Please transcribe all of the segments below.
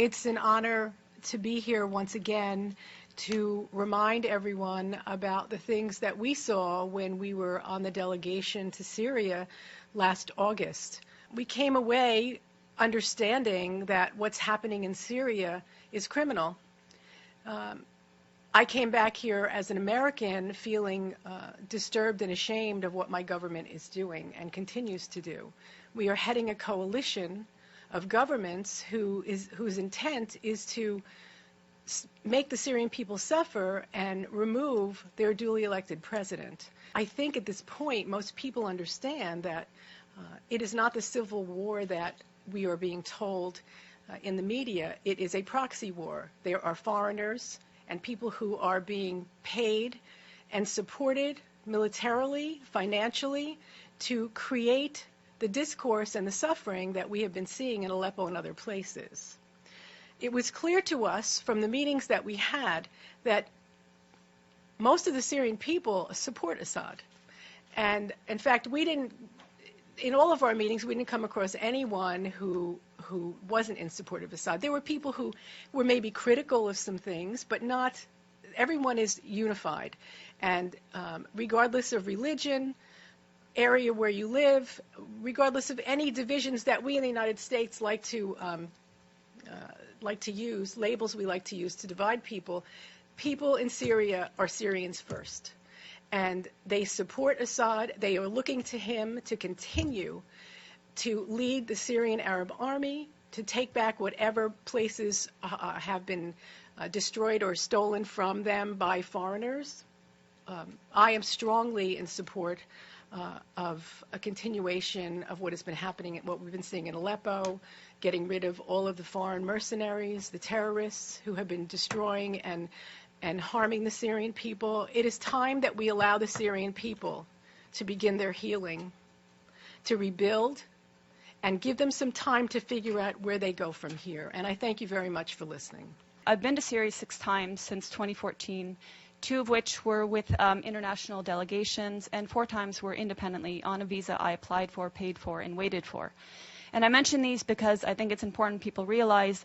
It's an honor to be here once again to remind everyone about the things that we saw when we were on the delegation to Syria last August. We came away understanding that what's happening in Syria is criminal. I came back here as an American feeling disturbed and ashamed of what my government is doing and continues to do. We are heading a coalition of governments whose intent is to make the Syrian people suffer and remove their duly elected president. I think at this point most people understand that it is not the civil war that we are being told in the media. It is a proxy war. There are foreigners and people who are being paid and supported militarily, financially, to create the discourse and the suffering that we have been seeing in Aleppo and other places. It was clear to us from the meetings that we had that most of the Syrian people support Assad. And in fact, in all of our meetings, we didn't come across anyone who wasn't in support of Assad. There were people who were maybe critical of some things, but not everyone is unified. And regardless of religion, area where you live, regardless of any divisions that we in the United States like to use, labels we like to use to divide people, people in Syria are Syrians first. And they support Assad. They are looking to him to continue to lead the Syrian Arab army, to take back whatever places have been destroyed or stolen from them by foreigners. I am strongly in support of a continuation of what has been happening, what we've been seeing in Aleppo, getting rid of all of the foreign mercenaries, the terrorists who have been destroying and harming the Syrian people. It is time that we allow the Syrian people to begin their healing, to rebuild, and give them some time to figure out where they go from here. And I thank you very much for listening. I've been to Syria 6 times since 2014, 2 of which were with international delegations, and 4 times were independently on a visa I applied for, paid for, and waited for. And I mention these because I think it's important people realize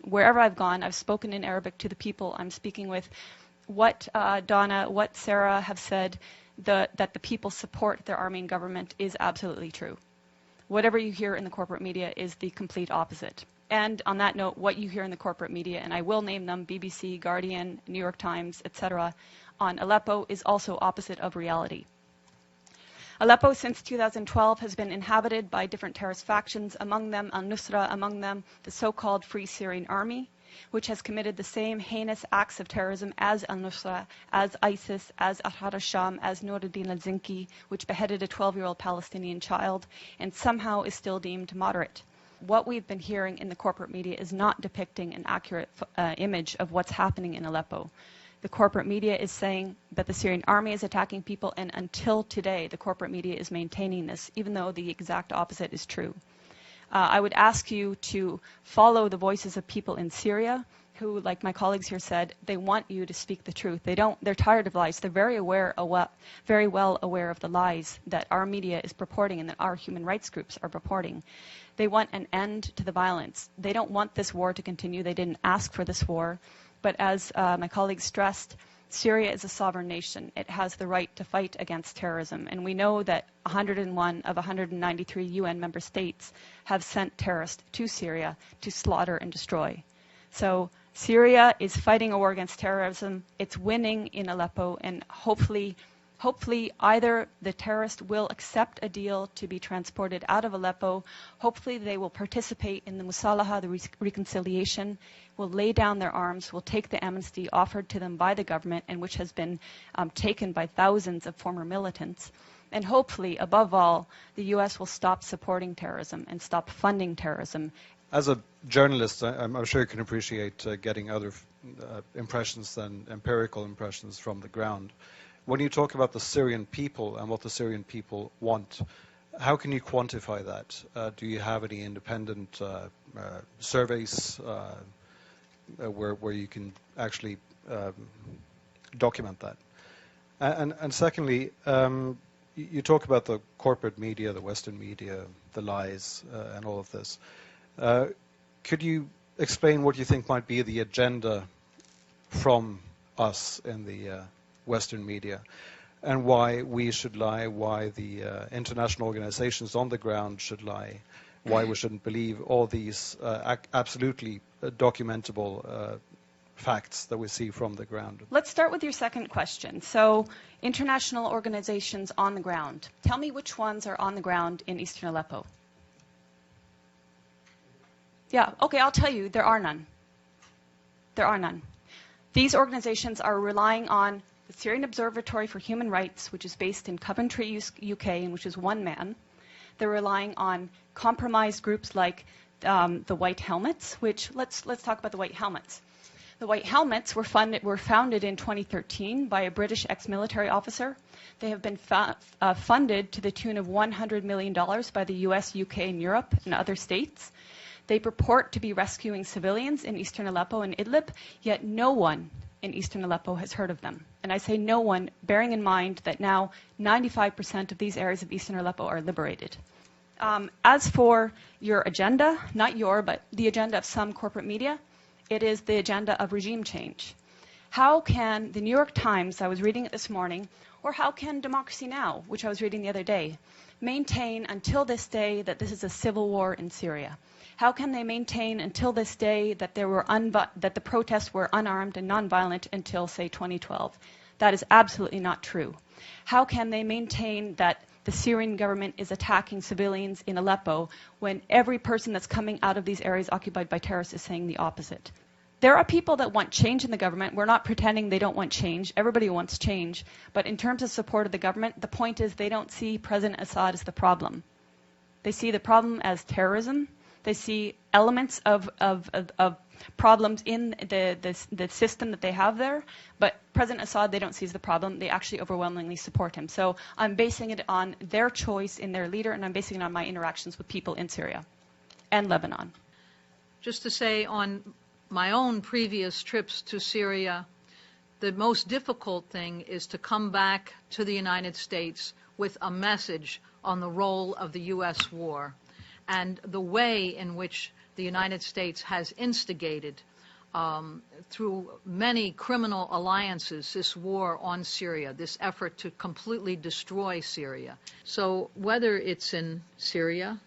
wherever I've gone, I've spoken in Arabic to the people I'm speaking with. What Donna, what Sara have said, that the people support their army and government is absolutely true. Whatever you hear in the corporate media is the complete opposite. And on that note, what you hear in the corporate media, and I will name them, BBC, Guardian, New York Times, etc., on Aleppo is also opposite of reality. Aleppo since 2012 has been inhabited by different terrorist factions, among them al-Nusra, among them the so-called Free Syrian Army, which has committed the same heinous acts of terrorism as al-Nusra, as ISIS, as Ahrar al-Sham, as Nuruddin al-Zinki, which beheaded a 12-year-old Palestinian child, and somehow is still deemed moderate. What we've been hearing in the corporate media is not depicting an accurate image of what's happening in Aleppo. The corporate media is saying that the Syrian army is attacking people, and until today, the corporate media is maintaining this, even though the exact opposite is true. I would ask you to follow the voices of people in Syria who, like my colleagues here said, they want you to speak the truth. They're tired of lies. They're very well aware of the lies that our media is purporting and that our human rights groups are purporting. They want an end to the violence. They don't want this war to continue. They didn't ask for this war. But as my colleagues stressed, Syria is a sovereign nation. It has the right to fight against terrorism. And we know that 101 of 193 UN member states have sent terrorists to Syria to slaughter and destroy. So Syria is fighting a war against terrorism. It's winning in Aleppo, and hopefully either the terrorists will accept a deal to be transported out of Aleppo, hopefully they will participate in the Musalaha, the reconciliation, will lay down their arms, will take the amnesty offered to them by the government and which has been taken by thousands of former militants. And hopefully, above all, the US will stop supporting terrorism and stop funding terrorism. As a journalist, I'm sure you can appreciate getting other impressions than empirical impressions from the ground. When you talk about the Syrian people and what the Syrian people want, how can you quantify that? Do you have any independent surveys where you can actually document that? And secondly, you talk about the corporate media, the Western media, the lies, and all of this. Could you explain what you think might be the agenda from us in the Western media, and why we should lie, why the international organizations on the ground should lie, why we shouldn't believe all these absolutely documentable facts that we see from the ground. Let's start with your second question. So, international organizations on the ground. Tell me which ones are on the ground in eastern Aleppo. Yeah, okay, I'll tell you, there are none. There are none. These organizations are relying on the Syrian Observatory for Human Rights, which is based in Coventry, UK, and which is one man. They're relying on compromised groups like the White Helmets, which, let's talk about the White Helmets. The White Helmets were founded in 2013 by a British ex-military officer. They have been funded to the tune of $100 million by the US, UK, and Europe and other states. They purport to be rescuing civilians in eastern Aleppo and Idlib, yet no one in eastern Aleppo has heard of them. And I say no one, bearing in mind that now 95% of these areas of eastern Aleppo are liberated. As for your agenda, not your, but the agenda of some corporate media, it is the agenda of regime change. How can the New York Times, I was reading it this morning, or how can Democracy Now!, which I was reading the other day, maintain until this day that this is a civil war in Syria? How can they maintain until this day that that the protests were unarmed and nonviolent until, say, 2012? That is absolutely not true. How can they maintain that the Syrian government is attacking civilians in Aleppo when every person that's coming out of these areas occupied by terrorists is saying the opposite? There are people that want change in the government. We're not pretending they don't want change. Everybody wants change. But in terms of support of the government, the point is they don't see President Assad as the problem. They see the problem as terrorism. They see elements of problems in the system that they have there. But President Assad, they don't see as the problem. They actually overwhelmingly support him. So I'm basing it on their choice in their leader, and I'm basing it on my interactions with people in Syria and Lebanon. Just to say, on my own previous trips to Syria, the most difficult thing is to come back to the United States with a message on the role of the U.S. war and the way in which the United States has instigated through many criminal alliances this war on Syria, this effort to completely destroy Syria. So whether it's in Syria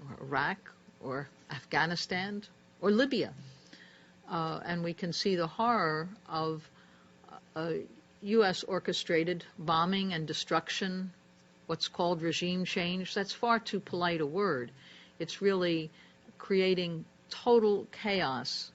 or Iraq or Afghanistan or Libya, and we can see the horror of U.S. orchestrated bombing and destruction, what's called regime change. That's far too polite a word. It's really creating total chaos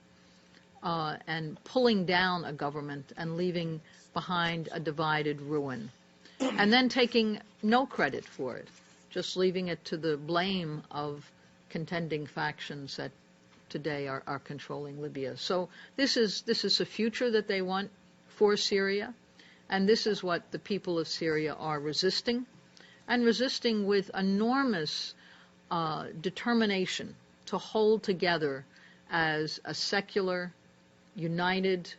and pulling down a government and leaving behind a divided ruin. And then taking no credit for it, just leaving it to the blame of contending factions that today are controlling Libya. So this is a future that they want for Syria, and this is what the people of Syria are resisting, and resisting with enormous determination to hold together as a secular, united,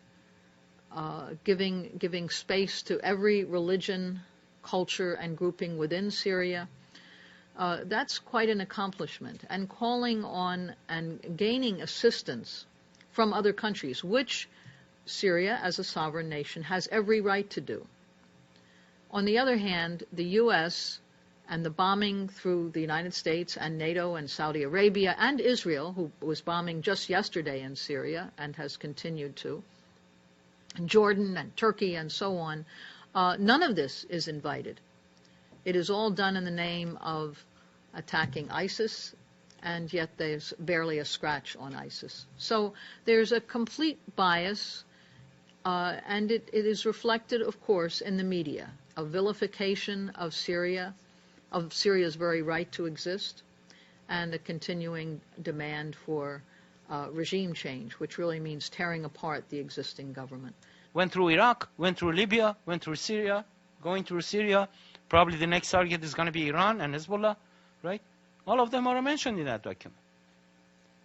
giving space to every religion, culture, and grouping within Syria. That's quite an accomplishment, and calling on and gaining assistance from other countries, which Syria, as a sovereign nation, has every right to do. On the other hand, the U.S. and the bombing through the United States and NATO and Saudi Arabia and Israel, who was bombing just yesterday in Syria and has continued to, and Jordan and Turkey and so on, none of this is invited. It is all done in the name of attacking ISIS, and yet there's barely a scratch on ISIS. So there's a complete bias, and it is reflected, of course, in the media, a vilification of Syria, of Syria's very right to exist, and a continuing demand for regime change, which really means tearing apart the existing government. Went through Iraq, went through Libya, went through Syria, going through Syria. Probably the next target is going to be Iran and Hezbollah, right? All of them are mentioned in that document.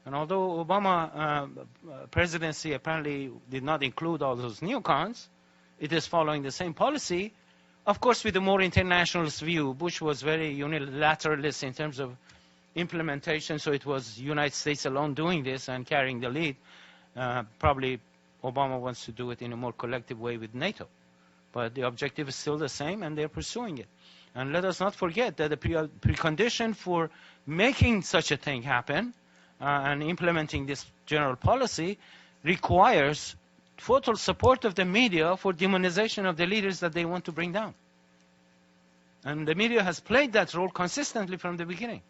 And although Obama presidency apparently did not include all those neocons, it is following the same policy, of course with a more internationalist view. Bush was very unilateralist in terms of implementation, so it was United States alone doing this and carrying the lead. Probably Obama wants to do it in a more collective way with NATO. But the objective is still the same, and they're pursuing it. And let us not forget that the precondition for making such a thing happen and implementing this general policy requires total support of the media for demonization of the leaders that they want to bring down. And the media has played that role consistently from the beginning.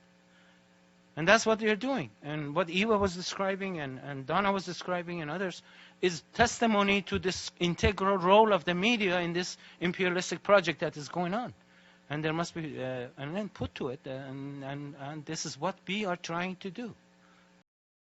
And that's what they're doing. And what Eva was describing and Donna was describing and others is testimony to this integral role of the media in this imperialistic project that is going on. And there must be an end put to it. And this is what we are trying to do.